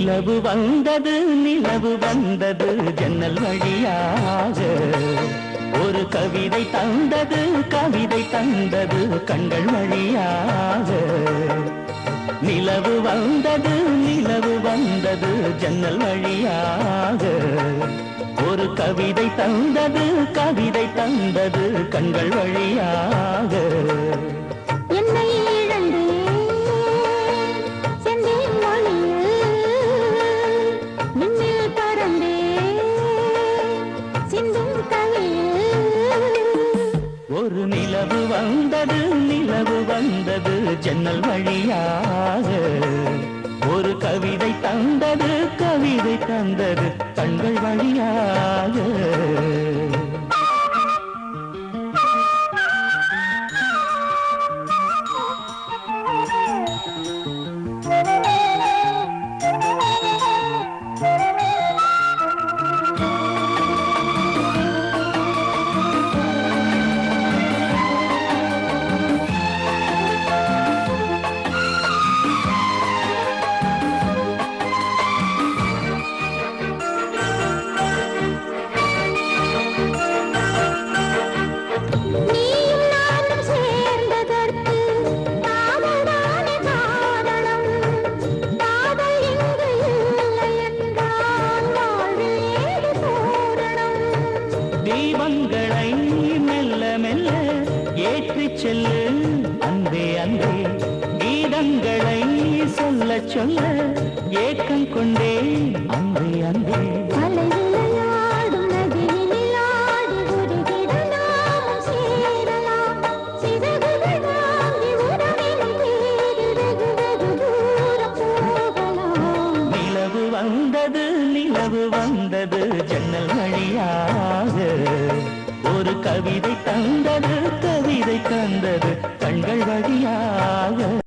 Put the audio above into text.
நிலவு வந்தது நிலவு வந்தது ஜன்னல் வழியாக ஒரு கவிதை தந்தது கவிதை தந்தது கண்கள் வழியாக நிலவு வந்தது நிலவு வந்தது ஜன்னல் வழியாக ஒரு கவிதை தந்தது கவிதை தந்தது கண்கள் வழியாக என்னை ஒரு நிலவு வந்தது நிலவு வந்தது ஜன்னல் வழியாக ஒரு கவிதை தந்தது கவிதை தந்தது கண்கள் வழியாக தீபங்களை மெல்ல மெல்ல ஏற்றிச் செல்லு அன்பே அன்பே கீதங்களை சொல்ல சொல்ல ஏக்கம் கொண்டே அன்பே அன்பே நிலவு வந்தது நிலவு வந்தது ஜன்னல் வழியாக ஒரு கவிதை தந்தது கவிதை தந்தது கண்கள் வழியாக